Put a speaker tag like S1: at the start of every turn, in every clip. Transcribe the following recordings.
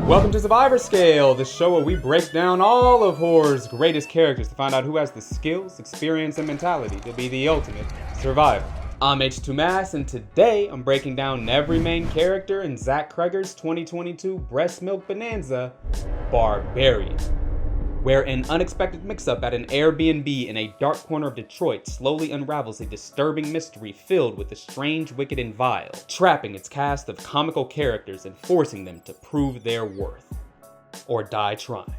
S1: Welcome to Survivor Scale, the show where we break down all of horror's greatest characters to find out who has the skills, experience, and mentality to be the ultimate survivor. I'm H2 Mass, and today I'm breaking down every main character in Zach Cregger's 2022 Breast Milk Bonanza, Barbarian, where an unexpected mix-up at an Airbnb in a dark corner of Detroit slowly unravels a disturbing mystery filled with the strange, wicked, and vile, trapping its cast of comical characters and forcing them to prove their worth. Or die trying.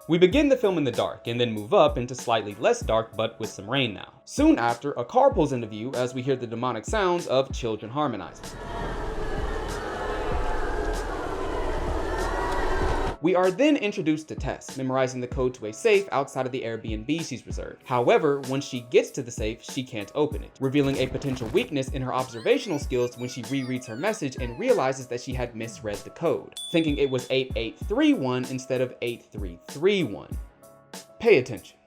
S1: We begin the film in the dark, and then move up into slightly less dark but with some rain now. Soon after, a car pulls into view as we hear the demonic sounds of children harmonizing. We are then introduced to Tess, memorizing the code to a safe outside of the Airbnb she's reserved. However, once she gets to the safe, she can't open it, revealing a potential weakness in her observational skills when she rereads her message and realizes that she had misread the code, thinking it was 8831 instead of 8331. Pay attention.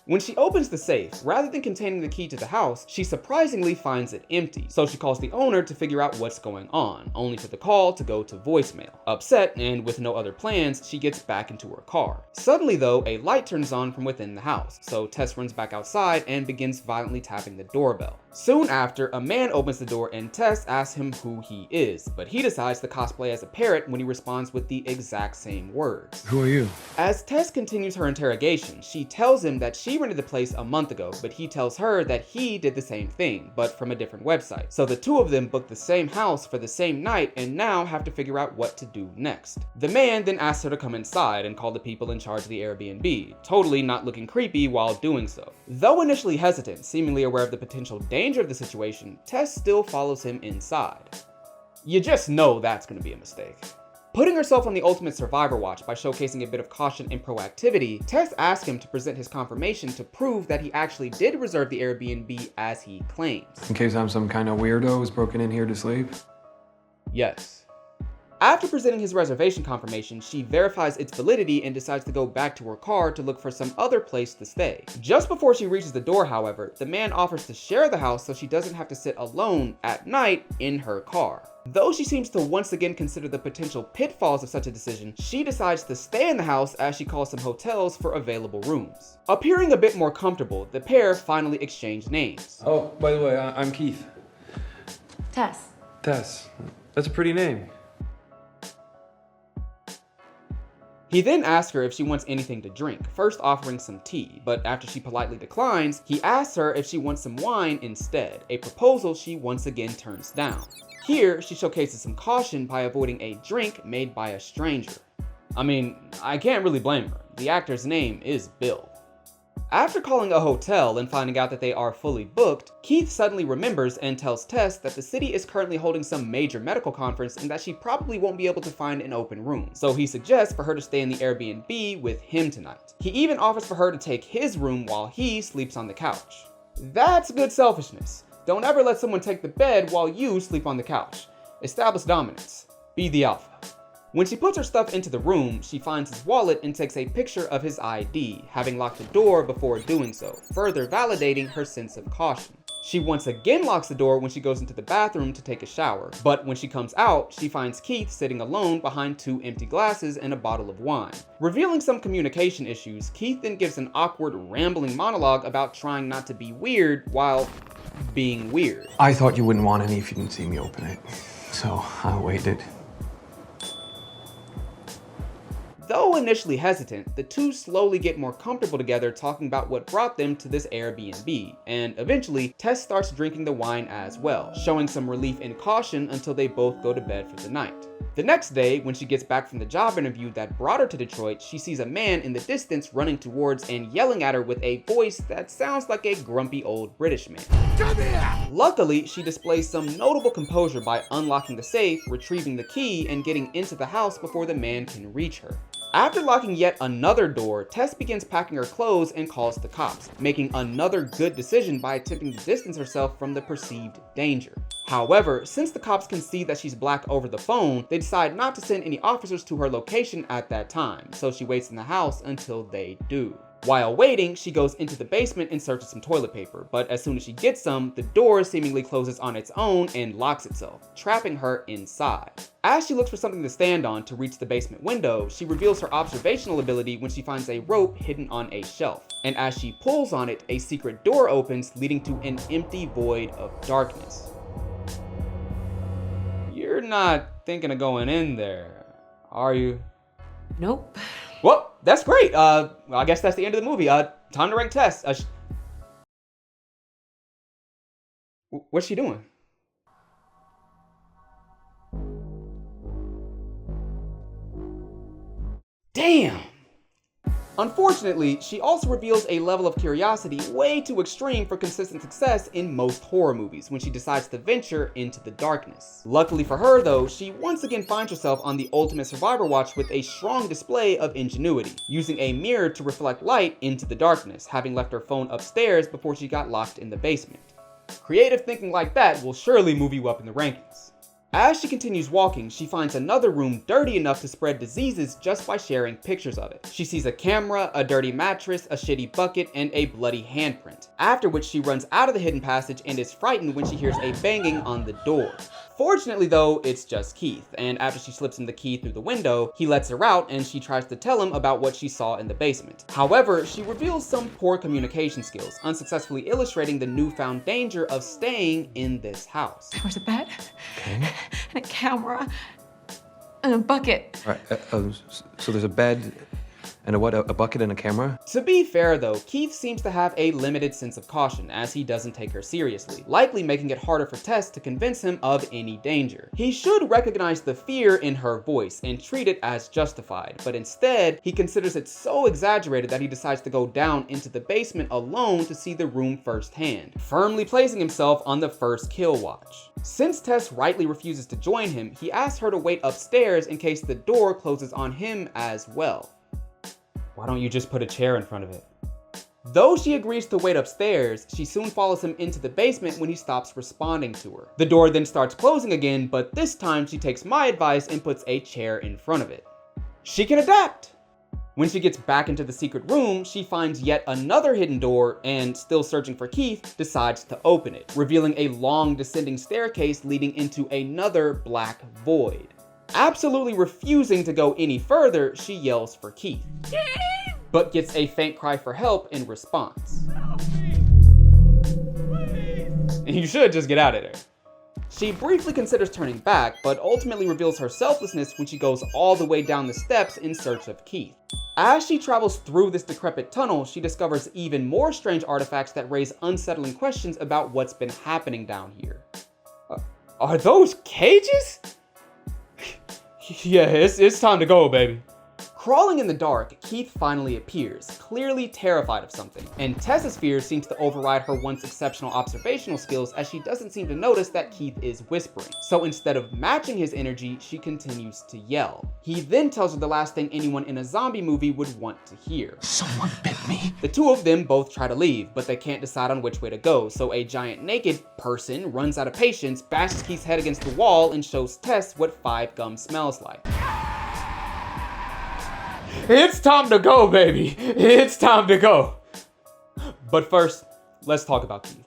S1: When she opens the safe, rather than containing the key to the house, she surprisingly finds it empty, so she calls the owner to figure out what's going on, only for the call to go to voicemail. Upset, and with no other plans, she gets back into her car. Suddenly though, a light turns on from within the house, so Tess runs back outside and begins violently tapping the doorbell. Soon after, a man opens the door and Tess asks him who he is, but he decides to cosplay as a parrot when he responds with the exact same words.
S2: Who are you?
S1: As Tess continues her interrogation, she tells him that she rented the place a month ago, but he tells her that he did the same thing, but from a different website. So the two of them booked the same house for the same night and now have to figure out what to do next. The man then asks her to come inside and call the people in charge of the Airbnb, totally not looking creepy while doing so. Though initially hesitant, seemingly aware of the potential danger of the situation, Tess still follows him inside. You just know that's going to be a mistake. Putting herself on the ultimate survivor watch by showcasing a bit of caution and proactivity, Tess asks him to present his confirmation to prove that he actually did reserve the Airbnb as he claims.
S2: In case I'm some kind of weirdo who's broken in here to sleep?
S1: Yes. After presenting his reservation confirmation, she verifies its validity and decides to go back to her car to look for some other place to stay. Just before she reaches the door, however, the man offers to share the house so she doesn't have to sit alone at night in her car. Though she seems to once again consider the potential pitfalls of such a decision, she decides to stay in the house as she calls some hotels for available rooms. Appearing a bit more comfortable, the pair finally exchange names.
S2: Oh, by the way, I'm Keith.
S3: Tess.
S2: Tess. That's a pretty name.
S1: He then asks her if she wants anything to drink, first offering some tea, but after she politely declines, he asks her if she wants some wine instead, a proposal she once again turns down. Here, she showcases some caution by avoiding a drink made by a stranger. I mean, I can't really blame her. The actor's name is Bill. After calling a hotel and finding out that they are fully booked, Keith suddenly remembers and tells Tess that the city is currently holding some major medical conference and that she probably won't be able to find an open room. So he suggests for her to stay in the Airbnb with him tonight. He even offers for her to take his room while he sleeps on the couch. That's good selfishness. Don't ever let someone take the bed while you sleep on the couch. Establish dominance. Be the alpha. When she puts her stuff into the room, she finds his wallet and takes a picture of his ID, having locked the door before doing so, further validating her sense of caution. She once again locks the door when she goes into the bathroom to take a shower, but when she comes out, she finds Keith sitting alone behind two empty glasses and a bottle of wine. Revealing some communication issues, Keith then gives an awkward, rambling monologue about trying not to be weird while being weird.
S2: I thought you wouldn't want any if you didn't see me open it, so I waited.
S1: Though initially hesitant, the two slowly get more comfortable together talking about what brought them to this Airbnb, and eventually, Tess starts drinking the wine as well, showing some relief and caution until they both go to bed for the night. The next day, when she gets back from the job interview that brought her to Detroit, she sees a man in the distance running towards and yelling at her with a voice that sounds like a grumpy old British man. Come here! Luckily, she displays some notable composure by unlocking the safe, retrieving the key, and getting into the house before the man can reach her. After locking yet another door, Tess begins packing her clothes and calls the cops, making another good decision by attempting to distance herself from the perceived danger. However, since the cops can see that she's black over the phone, they decide not to send any officers to her location at that time, so she waits in the house until they do. While waiting, she goes into the basement in search of some toilet paper, but as soon as she gets some, the door seemingly closes on its own and locks itself, trapping her inside. As she looks for something to stand on to reach the basement window, she reveals her observational ability when she finds a rope hidden on a shelf. And as she pulls on it, a secret door opens, leading to an empty void of darkness. You're not thinking of going in there, are you?
S3: Nope.
S1: Well, that's great. I guess that's the end of the movie. Time to rank Tess. What's she doing? Damn! Unfortunately, she also reveals a level of curiosity way too extreme for consistent success in most horror movies when she decides to venture into the darkness. Luckily for her though, she once again finds herself on the ultimate survivor watch with a strong display of ingenuity, using a mirror to reflect light into the darkness, having left her phone upstairs before she got locked in the basement. Creative thinking like that will surely move you up in the rankings. As she continues walking, she finds another room dirty enough to spread diseases just by sharing pictures of it. She sees a camera, a dirty mattress, a shitty bucket, and a bloody handprint. After which she runs out of the hidden passage and is frightened when she hears a banging on the door. Fortunately though, it's just Keith, and after she slips him the key through the window, he lets her out and she tries to tell him about what she saw in the basement. However, she reveals some poor communication skills, unsuccessfully illustrating the newfound danger of staying in this house.
S3: There was a bed, and a camera, and a bucket.
S2: All right, so there's a bed and a bucket and a camera?
S1: To be fair though, Keith seems to have a limited sense of caution as he doesn't take her seriously, likely making it harder for Tess to convince him of any danger. He should recognize the fear in her voice and treat it as justified, but instead, he considers it so exaggerated that he decides to go down into the basement alone to see the room firsthand, firmly placing himself on the first kill watch. Since Tess rightly refuses to join him, he asks her to wait upstairs in case the door closes on him as well. Why don't you just put a chair in front of it? Though she agrees to wait upstairs, she soon follows him into the basement when he stops responding to her. The door then starts closing again, but this time she takes my advice and puts a chair in front of it. She can adapt! When she gets back into the secret room, she finds yet another hidden door and, still searching for Keith, decides to open it, revealing a long descending staircase leading into another black void. Absolutely refusing to go any further, she yells for Keith, but gets a faint cry for help in response. Help me, please. And you should just get out of there. She briefly considers turning back, but ultimately reveals her selflessness when she goes all the way down the steps in search of Keith. As she travels through this decrepit tunnel, she discovers even more strange artifacts that raise unsettling questions about what's been happening down here. Are those cages? Yeah, it's time to go, baby. Crawling in the dark, Keith finally appears, clearly terrified of something, and Tess's fear seems to override her once exceptional observational skills as she doesn't seem to notice that Keith is whispering. So instead of matching his energy, she continues to yell. He then tells her the last thing anyone in a zombie movie would want to hear.
S2: Someone bit me.
S1: The two of them both try to leave, but they can't decide on which way to go, so a giant naked person runs out of patience, bashes Keith's head against the wall, and shows Tess what 5 gum smells like. It's time to go, baby. It's time to go. But first, let's talk about Keith.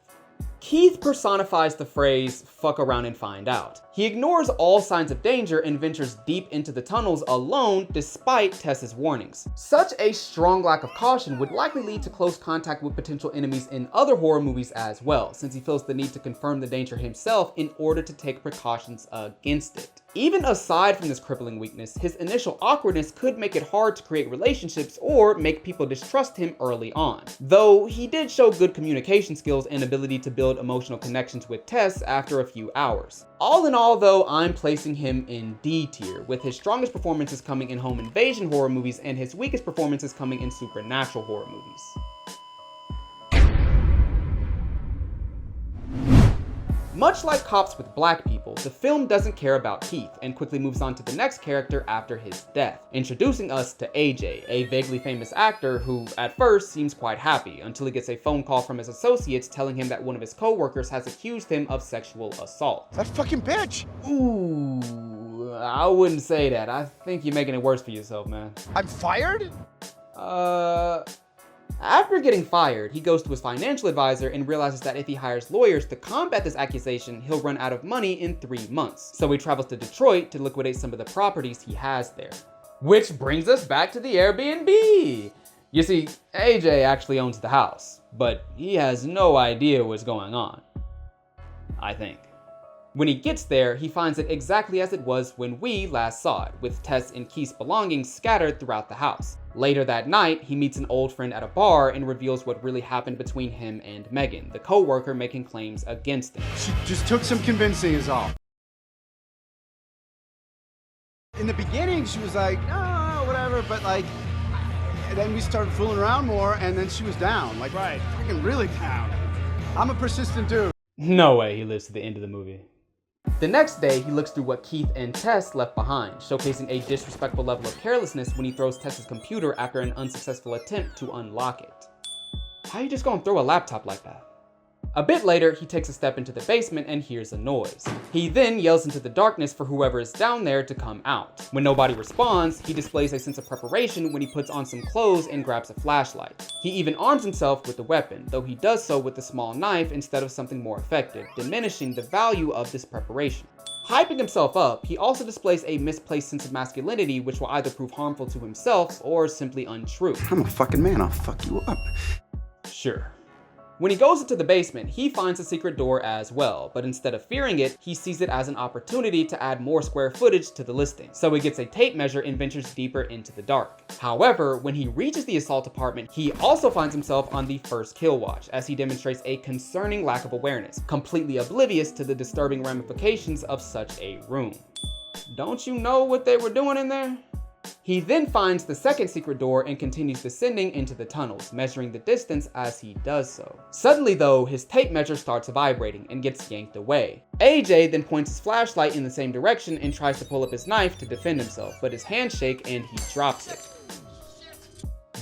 S1: Keith personifies the phrase, fuck around and find out. He ignores all signs of danger and ventures deep into the tunnels alone despite Tess's warnings. Such a strong lack of caution would likely lead to close contact with potential enemies in other horror movies as well, since he feels the need to confirm the danger himself in order to take precautions against it. Even aside from this crippling weakness, his initial awkwardness could make it hard to create relationships or make people distrust him early on. Though he did show good communication skills and ability to build emotional connections with Tess after a few hours. All in all though, I'm placing him in D tier, with his strongest performances coming in home invasion horror movies and his weakest performances coming in supernatural horror movies. Much like Cops with Black people, the film doesn't care about Keith and quickly moves on to the next character after his death, introducing us to AJ, a vaguely famous actor who at first seems quite happy until he gets a phone call from his associates telling him that one of his co-workers has accused him of sexual assault.
S4: That fucking bitch!
S1: Ooh, I wouldn't say that. I think you're making it worse for yourself, man.
S4: I'm fired?
S1: After getting fired, he goes to his financial advisor and realizes that if he hires lawyers to combat this accusation, he'll run out of money in 3 months. So he travels to Detroit to liquidate some of the properties he has there. Which brings us back to the Airbnb. You see, AJ actually owns the house, but he has no idea what's going on. I think. When he gets there, he finds it exactly as it was when we last saw it, with Tess and Keith's belongings scattered throughout the house. Later that night, he meets an old friend at a bar and reveals what really happened between him and Megan, the co-worker making claims against him.
S4: She just took some convincing is all. In the beginning, she was like, no, whatever, but like, and then we started fooling around more, and then she was down, like, right, fucking really down. I'm a persistent dude.
S1: No way he lives to the end of the movie. The next day, he looks through what Keith and Tess left behind, showcasing a disrespectful level of carelessness when he throws Tess's computer after an unsuccessful attempt to unlock it. How you just gonna throw a laptop like that? A bit later, he takes a step into the basement and hears a noise. He then yells into the darkness for whoever is down there to come out. When nobody responds, he displays a sense of preparation when he puts on some clothes and grabs a flashlight. He even arms himself with the weapon, though he does so with a small knife instead of something more effective, diminishing the value of this preparation. Hyping himself up, he also displays a misplaced sense of masculinity which will either prove harmful to himself or simply untrue.
S4: I'm a fucking man, I'll fuck you up.
S1: Sure. When he goes into the basement, he finds a secret door as well, but instead of fearing it, he sees it as an opportunity to add more square footage to the listing. So he gets a tape measure and ventures deeper into the dark. However, when he reaches the assault apartment, he also finds himself on the first kill watch, as he demonstrates a concerning lack of awareness, completely oblivious to the disturbing ramifications of such a room. Don't you know what they were doing in there? He then finds the second secret door and continues descending into the tunnels, measuring the distance as he does so. Suddenly though, his tape measure starts vibrating and gets yanked away. AJ then points his flashlight in the same direction and tries to pull up his knife to defend himself, but his hands shake and he drops it.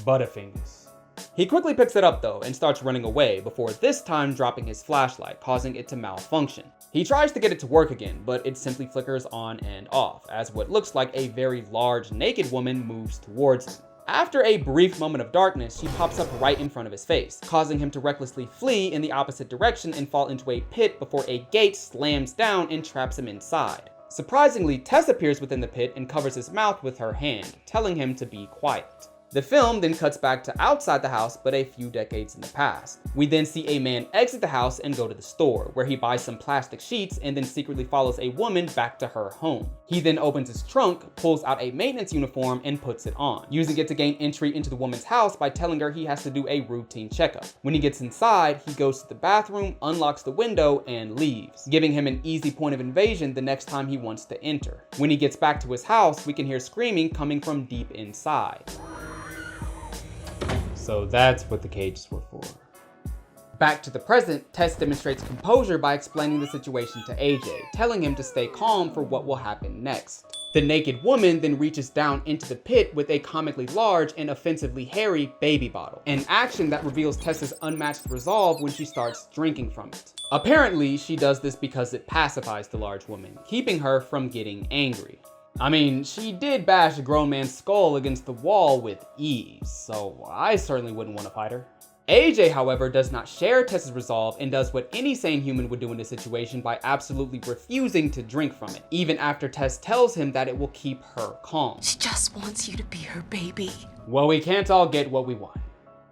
S1: Butterfingers. He quickly picks it up though and starts running away, before this time dropping his flashlight, causing it to malfunction. He tries to get it to work again, but it simply flickers on and off, as what looks like a very large naked woman moves towards him. After a brief moment of darkness, she pops up right in front of his face, causing him to recklessly flee in the opposite direction and fall into a pit before a gate slams down and traps him inside. Surprisingly, Tess appears within the pit and covers his mouth with her hand, telling him to be quiet. The film then cuts back to outside the house, but a few decades in the past. We then see a man exit the house and go to the store, where he buys some plastic sheets and then secretly follows a woman back to her home. He then opens his trunk, pulls out a maintenance uniform, and puts it on, using it to gain entry into the woman's house by telling her he has to do a routine checkup. When he gets inside, he goes to the bathroom, unlocks the window, and leaves, giving him an easy point of invasion the next time he wants to enter. When he gets back to his house, we can hear screaming coming from deep inside. So that's what the cages were for. Back to the present, Tess demonstrates composure by explaining the situation to AJ, telling him to stay calm for what will happen next. The naked woman then reaches down into the pit with a comically large and offensively hairy baby bottle, an action that reveals Tess's unmatched resolve when she starts drinking from it. Apparently, she does this because it pacifies the large woman, keeping her from getting angry. I mean, she did bash a grown man's skull against the wall with ease, so I certainly wouldn't want to fight her. AJ, however, does not share Tess's resolve and does what any sane human would do in this situation by absolutely refusing to drink from it, even after Tess tells him that it will keep her calm.
S3: She just wants you to be her baby.
S1: Well, we can't all get what we want.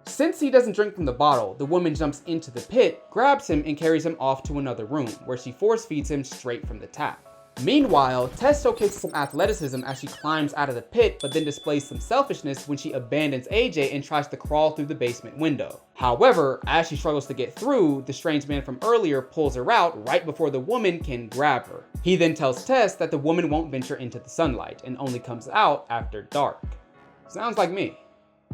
S1: Since he doesn't drink from the bottle, the woman jumps into the pit, grabs him, and carries him off to another room, where she force feeds him straight from the tap. Meanwhile, Tess showcases some athleticism as she climbs out of the pit, but then displays some selfishness when she abandons AJ and tries to crawl through the basement window. However, as she struggles to get through, the strange man from earlier pulls her out right before the woman can grab her. He then tells Tess that the woman won't venture into the sunlight and only comes out after dark. Sounds like me.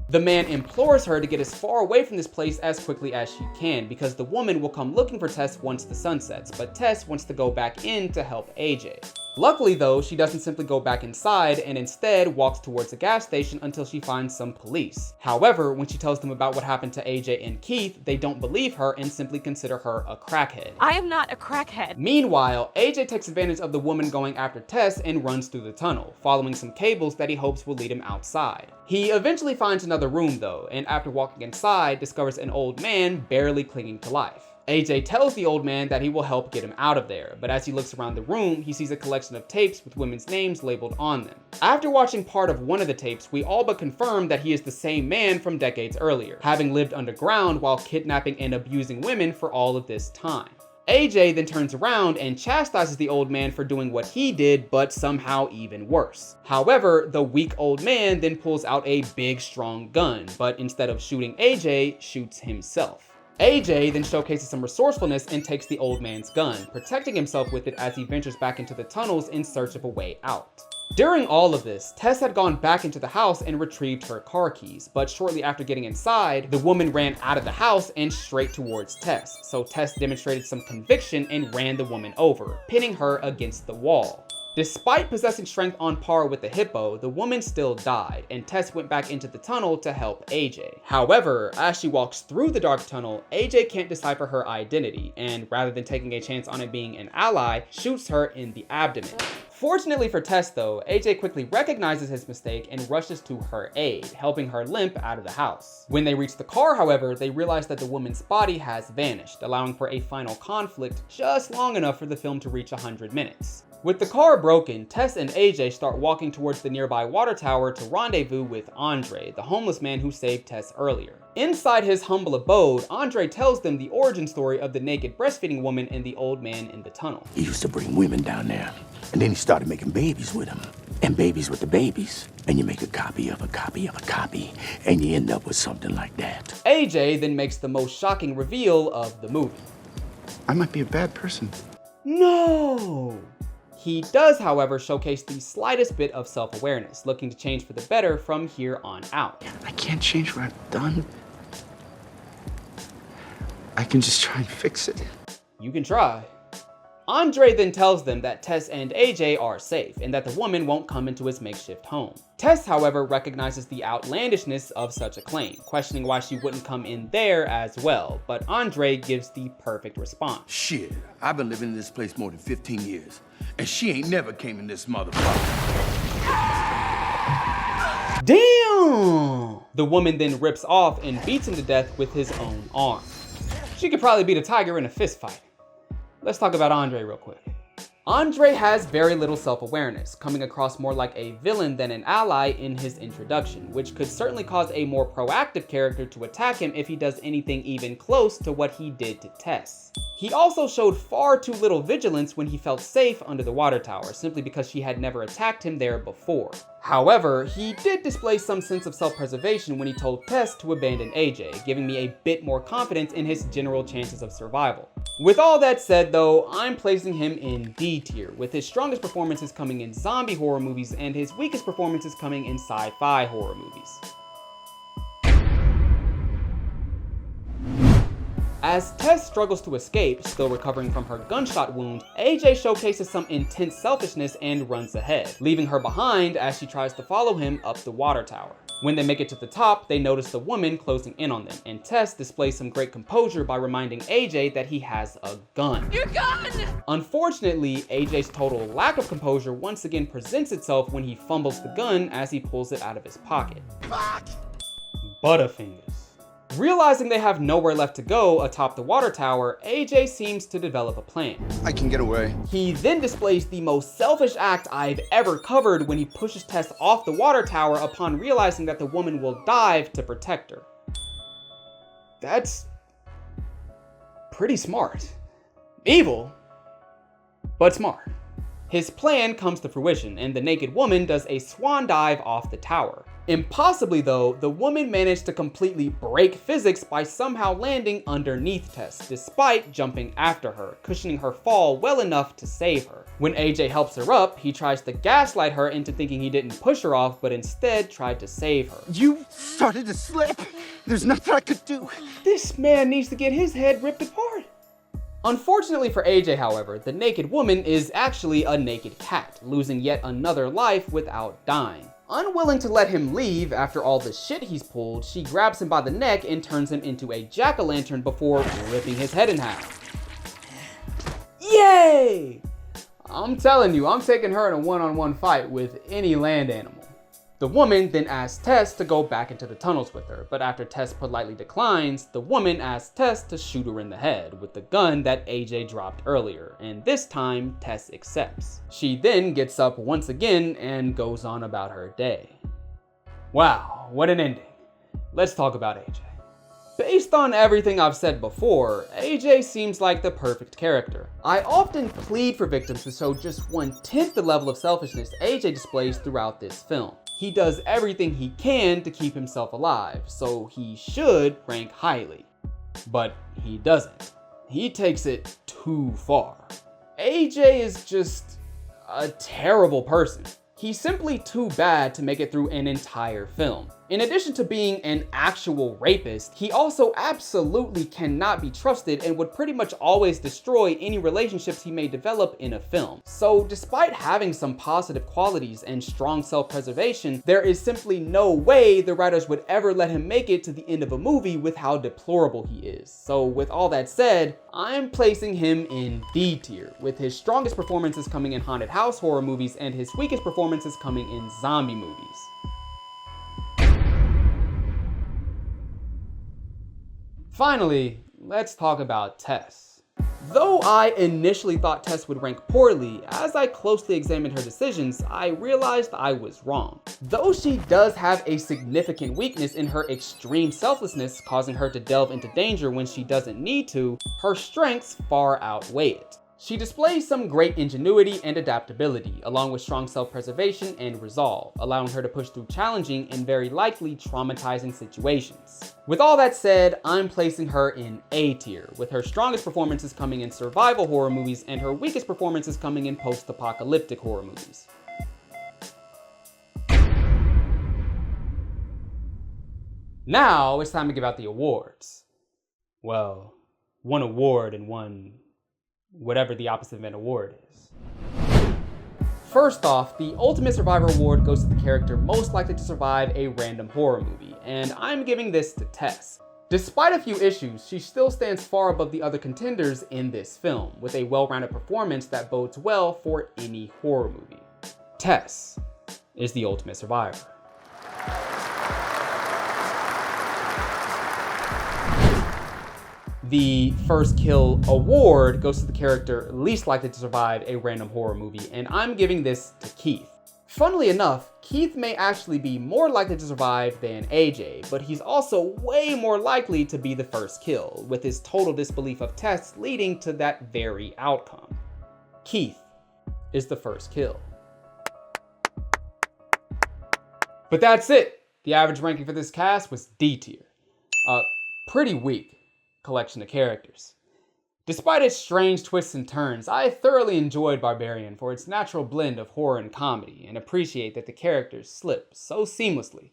S1: The man implores her to get as far away from this place as quickly as she can, because the woman will come looking for Tess once the sun sets, but Tess wants to go back in to help AJ. Luckily though, she doesn't simply go back inside and instead walks towards a gas station until she finds some police. However, when she tells them about what happened to AJ and Keith, they don't believe her and simply consider her a crackhead.
S3: I am not a crackhead.
S1: Meanwhile, AJ takes advantage of the woman going after Tess and runs through the tunnel, following some cables that he hopes will lead him outside. He eventually finds another room though, and after walking inside, discovers an old man barely clinging to life. AJ tells the old man that he will help get him out of there, but as he looks around the room, he sees a collection of tapes with women's names labeled on them. After watching part of one of the tapes, we all but confirm that he is the same man from decades earlier, having lived underground while kidnapping and abusing women for all of this time. AJ then turns around and chastises the old man for doing what he did, but somehow even worse. However, the weak old man then pulls out a big strong gun, but instead of shooting AJ, shoots himself. AJ then showcases some resourcefulness and takes the old man's gun, protecting himself with it as he ventures back into the tunnels in search of a way out. During all of this, Tess had gone back into the house and retrieved her car keys, but shortly after getting inside, the woman ran out of the house and straight towards Tess, so Tess demonstrated some conviction and ran the woman over, pinning her against the wall. Despite possessing strength on par with the hippo, the woman still died, and Tess went back into the tunnel to help AJ. However, as she walks through the dark tunnel, AJ can't decipher her identity, and rather than taking a chance on it being an ally, shoots her in the abdomen. Fortunately for Tess though, AJ quickly recognizes his mistake and rushes to her aid, helping her limp out of the house. When they reach the car, however, they realize that the woman's body has vanished, allowing for a final conflict just long enough for the film to reach 100 minutes. With the car broken, Tess and AJ start walking towards the nearby water tower to rendezvous with Andre, the homeless man who saved Tess earlier. Inside his humble abode, Andre tells them the origin story of the naked breastfeeding woman and the old man in the tunnel.
S5: He used to bring women down there, and then he started making babies with them, and babies with the babies. And you make a copy of a copy of a copy, and you end up with something like that.
S1: AJ then makes the most shocking reveal of the movie.
S4: I might be a bad person.
S1: No! He does, however, showcase the slightest bit of self-awareness, looking to change for the better from here on out.
S4: I can't change what I've done. I can just try and fix it.
S1: You can try. Andre then tells them that Tess and AJ are safe and that the woman won't come into his makeshift home. Tess, however, recognizes the outlandishness of such a claim, questioning why she wouldn't come in there as well, but Andre gives the perfect response.
S5: Shit, I've been living in this place more than 15 years, and she ain't never came in this motherfucker.
S1: Damn! The woman then rips off and beats him to death with his own arm. She could probably beat a tiger in a fist fight. Let's talk about Andre real quick. Andre has very little self-awareness, coming across more like a villain than an ally in his introduction, which could certainly cause a more proactive character to attack him if he does anything even close to what he did to Tess. He also showed far too little vigilance when he felt safe under the water tower, simply because she had never attacked him there before. However, he did display some sense of self-preservation when he told Tess to abandon AJ, giving me a bit more confidence in his general chances of survival. With all that said though, I'm placing him in D tier, with his strongest performances coming in zombie horror movies and his weakest performances coming in sci-fi horror movies. As Tess struggles to escape, still recovering from her gunshot wound, AJ showcases some intense selfishness and runs ahead, leaving her behind as she tries to follow him up the water tower. When they make it to the top, they notice the woman closing in on them, and Tess displays some great composure by reminding AJ that he has a gun.
S3: Your gun!
S1: Unfortunately, AJ's total lack of composure once again presents itself when he fumbles the gun as he pulls it out of his pocket. Butterfingers. Realizing they have nowhere left to go atop the water tower, AJ seems to develop a plan.
S4: I can get away.
S1: He then displays the most selfish act I've ever covered when he pushes Tess off the water tower upon realizing that the woman will dive to protect her. That's pretty smart. Evil, but smart. His plan comes to fruition, and the naked woman does a swan dive off the tower. Impossibly though, the woman managed to completely break physics by somehow landing underneath Tess, despite jumping after her, cushioning her fall well enough to save her. When AJ helps her up, he tries to gaslight her into thinking he didn't push her off, but instead tried to save her.
S4: You started to slip. There's nothing I could do.
S1: This man needs to get his head ripped apart. Unfortunately for AJ, however, the naked woman is actually a naked cat, losing yet another life without dying. Unwilling to let him leave after all the shit he's pulled, she grabs him by the neck and turns him into a jack-o'-lantern before ripping his head in half. Yay! I'm telling you, I'm taking her in a one-on-one fight with any land animal. The woman then asks Tess to go back into the tunnels with her, but after Tess politely declines, the woman asks Tess to shoot her in the head with the gun that AJ dropped earlier, and this time Tess accepts. She then gets up once again and goes on about her day. Wow, what an ending. Let's talk about AJ. Based on everything I've said before, AJ seems like the perfect character. I often plead for victims to show just 1/10 the level of selfishness AJ displays throughout this film. He does everything he can to keep himself alive, so he should rank highly. But he doesn't. He takes it too far. AJ is just a terrible person. He's simply too bad to make it through an entire film. In addition to being an actual rapist, he also absolutely cannot be trusted and would pretty much always destroy any relationships he may develop in a film. So despite having some positive qualities and strong self-preservation, there is simply no way the writers would ever let him make it to the end of a movie with how deplorable he is. So with all that said, I'm placing him in D tier, with his strongest performances coming in haunted house horror movies and his weakest performances coming in zombie movies. Finally, let's talk about Tess. Though I initially thought Tess would rank poorly, as I closely examined her decisions, I realized I was wrong. Though she does have a significant weakness in her extreme selflessness, causing her to delve into danger when she doesn't need to, her strengths far outweigh it. She displays some great ingenuity and adaptability, along with strong self-preservation and resolve, allowing her to push through challenging and very likely traumatizing situations. With all that said, I'm placing her in A tier, with her strongest performances coming in survival horror movies and her weakest performances coming in post-apocalyptic horror movies. Now it's time to give out the awards. Well, one award and one whatever the opposite of an award is. First off, the Ultimate Survivor Award goes to the character most likely to survive a random horror movie, and I'm giving this to Tess. Despite a few issues, she still stands far above the other contenders in this film, with a well-rounded performance that bodes well for any horror movie. Tess is the Ultimate Survivor. The First Kill Award goes to the character least likely to survive a random horror movie, and I'm giving this to Keith. Funnily enough, Keith may actually be more likely to survive than AJ, but he's also way more likely to be the first kill, with his total disbelief of Tess leading to that very outcome. Keith is the first kill. But that's it! The average ranking for this cast was D tier. Pretty weak collection of characters. Despite its strange twists and turns, I thoroughly enjoyed Barbarian for its natural blend of horror and comedy, and appreciate that the characters slip so seamlessly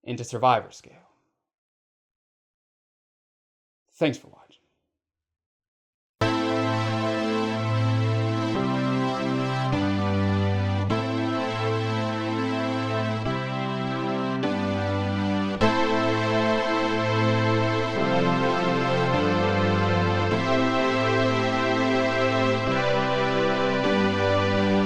S1: into survivor scale. Thanks for watching.